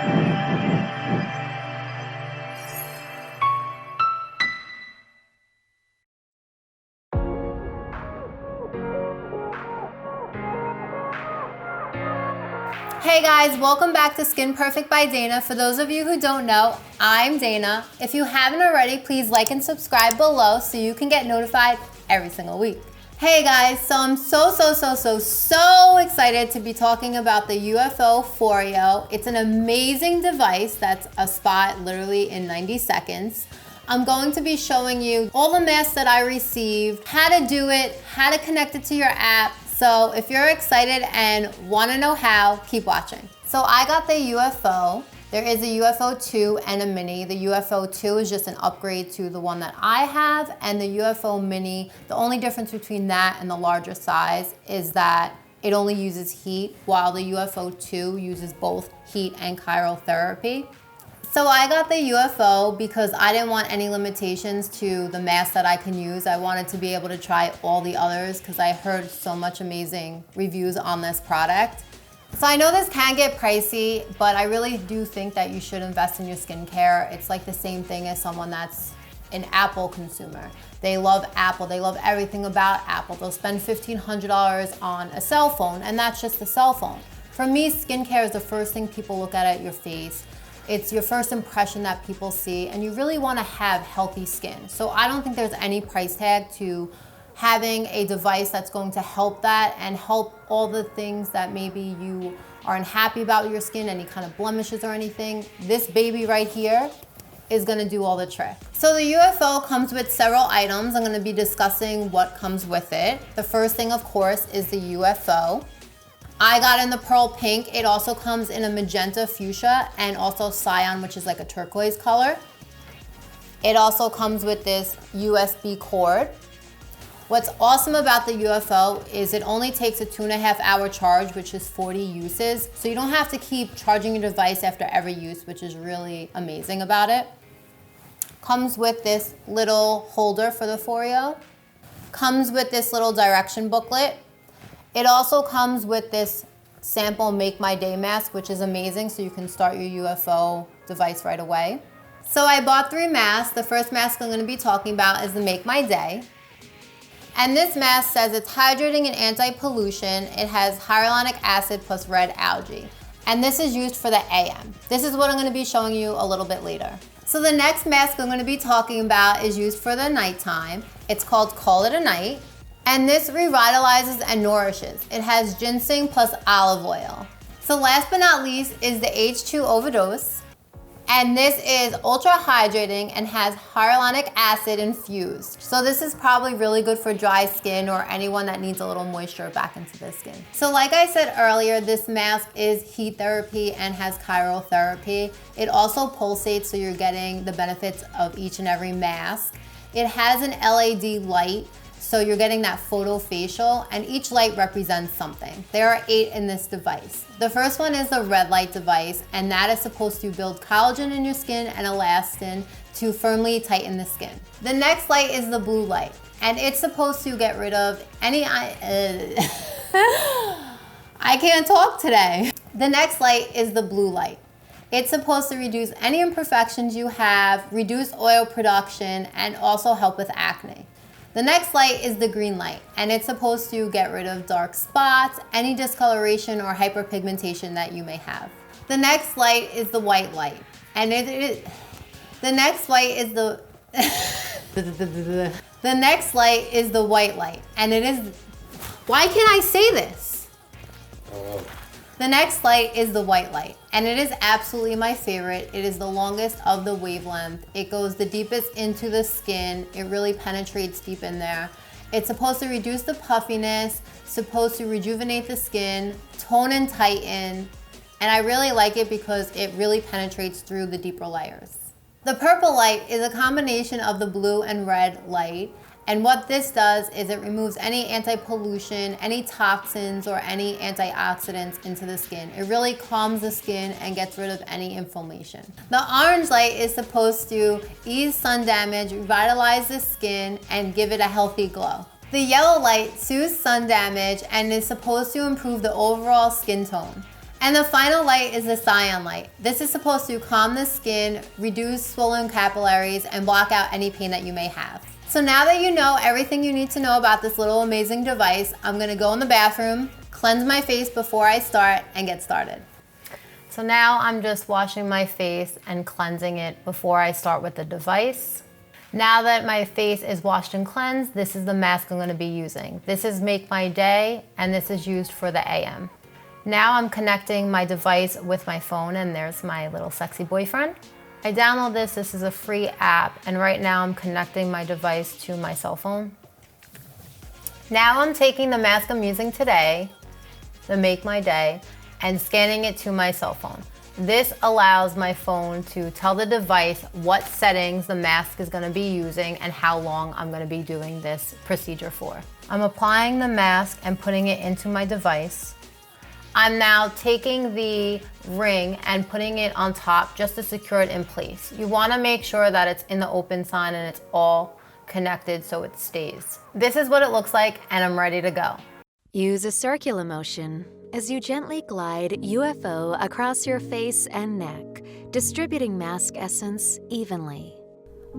Hey guys, welcome back to Skin Perfect by Dayna. For those of you who don't know, I'm Dayna. If you haven't already, please like and subscribe below so you can get notified every single week. Hey guys, so I'm so excited to be talking about the UFO Foreo. It's an amazing device that's a spot literally in 90 seconds. I'm going to be showing you all the masks that I received, how to do it, how to connect it to your app. So if you're excited and want to know how, keep watching. So I got the UFO. There is a UFO 2 and a mini. The UFO 2 is just an upgrade to the one that I have, and the UFO mini, the only difference between that and the larger size is that it only uses heat, while the UFO 2 uses both heat and cryotherapy. So I got the UFO because I didn't want any limitations to the mask that I can use. I wanted to be able to try all the others because I heard so much amazing reviews on this product. So I know this can get pricey, but I really do think that you should invest in your skincare. It's like the same thing as someone that's an Apple consumer. They love Apple, they love everything about Apple. They'll spend $1,500 on a cell phone, and that's just a cell phone. For me, skincare is the first thing people look at your face. It's your first impression that people see, and you really want to have healthy skin. So I don't think there's any price tag to having a device that's going to help that and help all the things that maybe you are unhappy about with your skin, any kind of blemishes or anything. This baby right here is gonna do all the trick. So the UFO comes with several items. I'm gonna be discussing what comes with it. The first thing, of course, is the UFO. I got in the pearl pink. It also comes in a magenta fuchsia and also cyan, which is like a turquoise color. It also comes with this USB cord. What's awesome about the UFO is it only takes a 2.5 hour charge, which is 40 uses. So you don't have to keep charging your device after every use, which is really amazing about it. Comes with this little holder for the Foreo. Comes with this little direction booklet. It also comes with this sample Make My Day mask, which is amazing, so you can start your UFO device right away. So I bought 3 masks. The first mask I'm gonna be talking about is the Make My Day. And this mask says it's hydrating and anti-pollution. It has hyaluronic acid plus red algae. And this is used for the AM. This is what I'm gonna be showing you a little bit later. So the next mask I'm gonna be talking about is used for the nighttime. It's called Call It a Night. And this revitalizes and nourishes. It has ginseng plus olive oil. So last but not least is the H2 Overdose. And this is ultra hydrating and has hyaluronic acid infused. So this is probably really good for dry skin or anyone that needs a little moisture back into the skin. So like I said earlier, this mask is heat therapy and has cryotherapy. It also pulsates, so you're getting the benefits of each and every mask. It has an LED light, so you're getting that photofacial, and each light represents something. There are 8 in this device. The first one is the red light device, and that is supposed to build collagen in your skin and elastin to firmly tighten the skin. The next light is the blue light, and it's supposed to get rid of any, I can't talk today. The next light is the blue light. It's supposed to reduce any imperfections you have, reduce oil production, and also help with acne. The next light is the green light, and it's supposed to get rid of dark spots, any discoloration or hyperpigmentation that you may have. The next light is the white light, and the next light is the the next light is the white light, and it is, why can't I say this? The next light is the white light, and it is absolutely my favorite. It is the longest of the wavelength. It goes the deepest into the skin. It really penetrates deep in there. It's supposed to reduce the puffiness, supposed to rejuvenate the skin, tone and tighten, and I really like it because it really penetrates through the deeper layers. The purple light is a combination of the blue and red light. And what this does is it removes any anti-pollution, any toxins, or any antioxidants into the skin. It really calms the skin and gets rid of any inflammation. The orange light is supposed to ease sun damage, revitalize the skin, and give it a healthy glow. The yellow light soothes sun damage and is supposed to improve the overall skin tone. And the final light is the cyan light. This is supposed to calm the skin, reduce swollen capillaries, and block out any pain that you may have. So now that you know everything you need to know about this little amazing device, I'm gonna go in the bathroom, cleanse my face before I start, and get started. So now I'm just washing my face and cleansing it before I start with the device. Now that my face is washed and cleansed, this is the mask I'm gonna be using. This is Make My Day, and this is used for the AM. Now I'm connecting my device with my phone, and there's my little sexy boyfriend. I download this is a free app, and right now I'm connecting my device to my cell phone. Now I'm taking the mask I'm using today, the Make My Day, and scanning it to my cell phone. This allows my phone to tell the device what settings the mask is gonna be using and how long I'm gonna be doing this procedure for. I'm applying the mask and putting it into my device. I'm now taking the ring and putting it on top just to secure it in place. You wanna make sure that it's in the open sign and it's all connected so it stays. This is what it looks like, and I'm ready to go. Use a circular motion as you gently glide UFO across your face and neck, distributing mask essence evenly.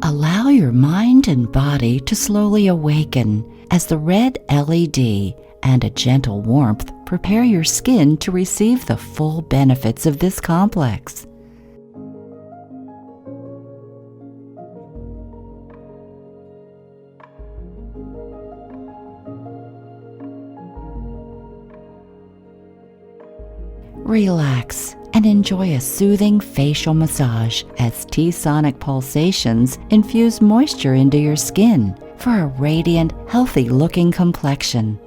Allow your mind and body to slowly awaken as the red LED and a gentle warmth prepare your skin to receive the full benefits of this complex. Relax and enjoy a soothing facial massage as T-sonic pulsations infuse moisture into your skin for a radiant, healthy-looking complexion.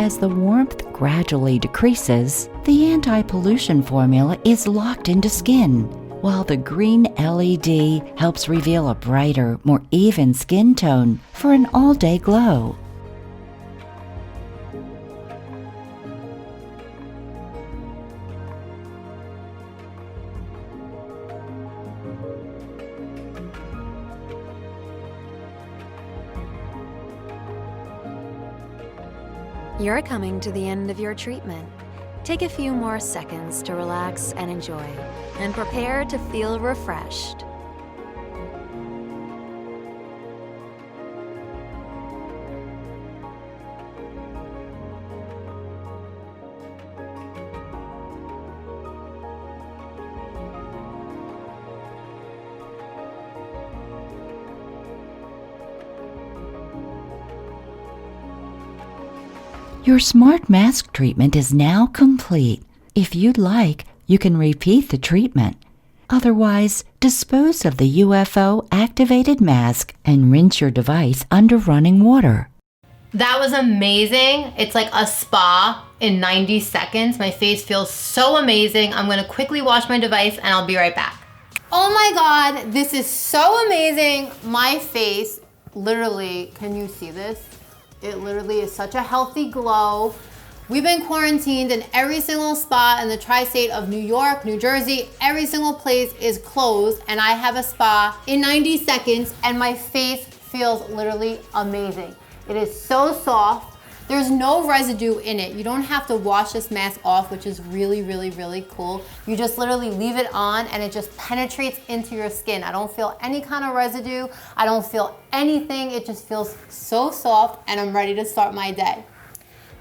As the warmth gradually decreases, the anti-pollution formula is locked into skin, while the green LED helps reveal a brighter, more even skin tone for an all-day glow. You're coming to the end of your treatment. Take a few more seconds to relax and enjoy, and prepare to feel refreshed. Your smart mask treatment is now complete. If you'd like, you can repeat the treatment. Otherwise, dispose of the UFO activated mask and rinse your device under running water. That was amazing. It's like a spa in 90 seconds. My face feels so amazing. I'm gonna quickly wash my device and I'll be right back. Oh my God, this is so amazing. My face, literally, can you see this? It literally is such a healthy glow. We've been quarantined in every single spa in the tri-state of New York, New Jersey. Every single place is closed, and I have a spa in 90 seconds, and my face feels literally amazing. It is so soft. There's no residue in it. You don't have to wash this mask off, which is really, really, really cool. You just literally leave it on and it just penetrates into your skin. I don't feel any kind of residue. I don't feel anything. It just feels so soft, and I'm ready to start my day.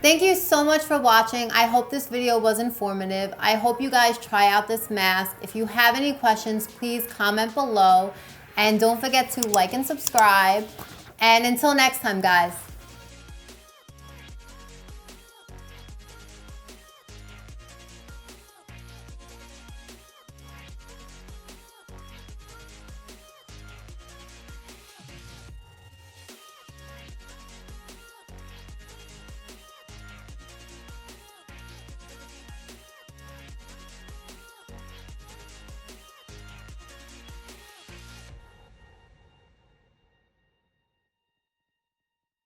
Thank you so much for watching. I hope this video was informative. I hope you guys try out this mask. If you have any questions, please comment below. And don't forget to like and subscribe. And until next time, guys.